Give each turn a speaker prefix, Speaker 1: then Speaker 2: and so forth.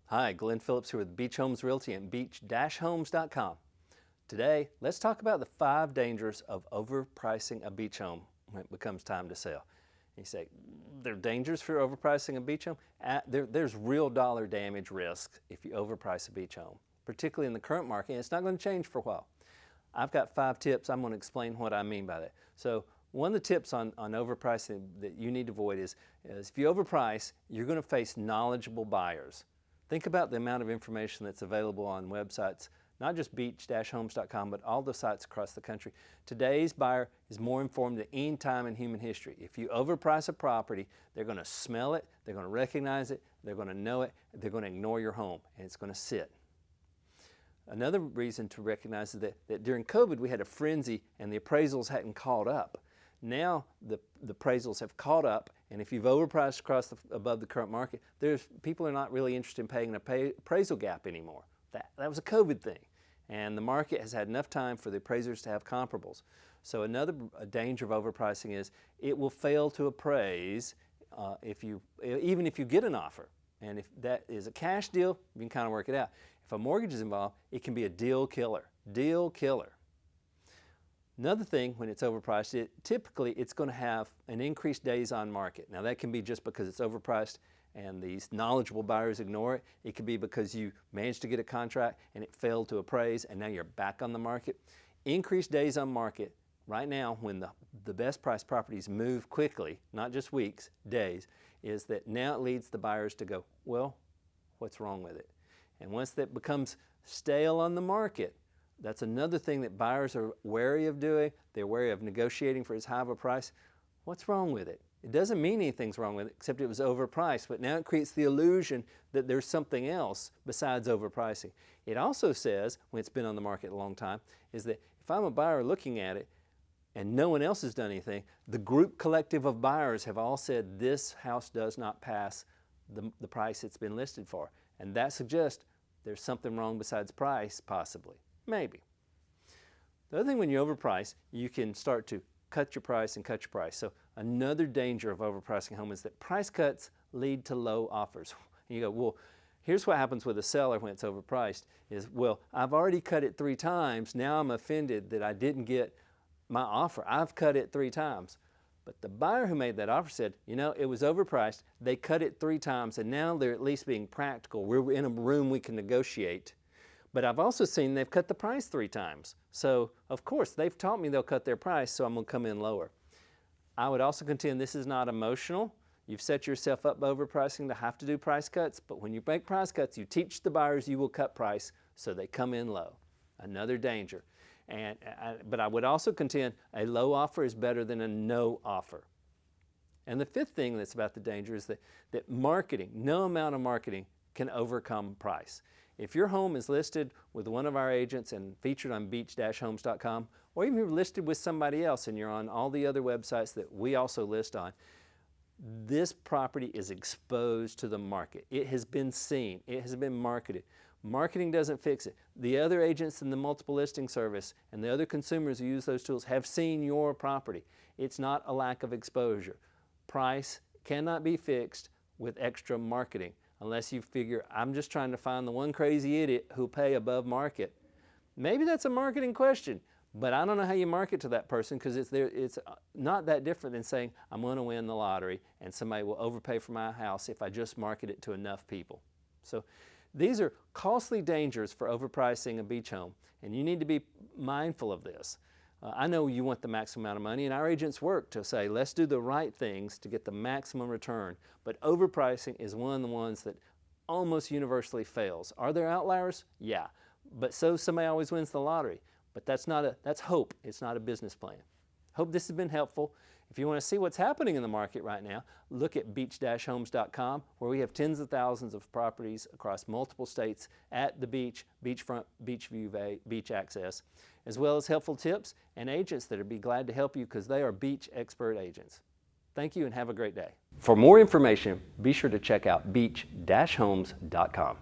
Speaker 1: Hi, Glenn Phillips here with Beach Homes Realty and beach-homes.com. Today, let's talk about the 5 dangers of overpricing a beach home when it becomes time to sell. You say, there are dangers for overpricing a beach home? There's real dollar damage risk if you overprice a beach home, particularly in the current market, and it's not going to change for a while. I've got 5 tips. I'm going to explain what I mean by that. So one of the tips on overpricing that you need to avoid is if you overprice, you're going to face knowledgeable buyers. Think about the amount of information that's available on websites, not just beach-homes.com, but all the sites across the country. Today's buyer is more informed than any time in human history. If you overprice a property, they're going to smell it, they're going to recognize it, they're going to know it, they're going to ignore your home, and it's going to sit. Another reason to recognize is that during COVID we had a frenzy and the appraisals hadn't caught up. Now the appraisals have caught up, and if you've overpriced above the current market, people are not really interested in paying an appraisal gap anymore. That was a COVID thing, and the market has had enough time for the appraisers to have comparables. So another danger of overpricing is it will fail to appraise even if you get an offer. And if that is a cash deal, you can kind of work it out. If a mortgage is involved, it can be a deal killer. Deal killer. Another thing, when it's overpriced, typically it's going to have an increased days on market. Now that can be just because it's overpriced and these knowledgeable buyers ignore it. It could be because you managed to get a contract and it failed to appraise and now you're back on the market. Increased days on market right now, when the best priced properties move quickly, not just weeks, days, is that now it leads the buyers to go, well, what's wrong with it? And once that becomes stale on the market, that's another thing that buyers are wary of doing. They're wary of negotiating for as high of a price. What's wrong with it? It doesn't mean anything's wrong with it, except it was overpriced, but now it creates the illusion that there's something else besides overpricing. It also says, when it's been on the market a long time, is that if I'm a buyer looking at it and no one else has done anything, the group collective of buyers have all said this house does not pass the price it's been listed for. And that suggests there's something wrong besides price, possibly. Maybe. The other thing, when you overprice, you can start to cut your price and cut your price. So another danger of overpricing a home is that price cuts lead to low offers. And you go, well, here's what happens with a seller when it's overpriced is, well, I've already cut it 3 times. Now I'm offended that I didn't get my offer. I've cut it 3 times. But the buyer who made that offer said, you know, it was overpriced. They cut it 3 times, and now they're at least being practical. We're in a room we can negotiate. But I've also seen they've cut the price 3 times. So, of course, they've taught me they'll cut their price, so I'm going to come in lower. I would also contend this is not emotional. You've set yourself up by overpricing to have to do price cuts, but when you make price cuts, you teach the buyers you will cut price, so they come in low. Another danger. But I would also contend a low offer is better than a no offer. And the 5th thing that's about the danger is that marketing, no amount of marketing can overcome price. If your home is listed with one of our agents and featured on beach-homes.com, or even you're listed with somebody else and you're on all the other websites that we also list on, this property is exposed to the market. It has been seen. It has been marketed. Marketing doesn't fix it. The other agents in the multiple listing service and the other consumers who use those tools have seen your property. It's not a lack of exposure. Price cannot be fixed with extra marketing. Unless you figure, I'm just trying to find the one crazy idiot who'll pay above market. Maybe that's a marketing question, but I don't know how you market to that person, because it's not that different than saying, I'm going to win the lottery and somebody will overpay for my house if I just market it to enough people. So these are costly dangers for overpricing a beach home, and you need to be mindful of this. I know you want the maximum amount of money, and our agents work to say, let's do the right things to get the maximum return. But overpricing is one of the ones that almost universally fails. Are there outliers? Yeah. But so somebody always wins the lottery. But that's hope. It's not a business plan. Hope this has been helpful. If you want to see what's happening in the market right now, look at beach-homes.com, where we have tens of thousands of properties across multiple states at the beach, beachfront, beach view, beach access, as well as helpful tips and agents that would be glad to help you, because they are beach expert agents. Thank you and have a great day. For more information, be sure to check out beach-homes.com.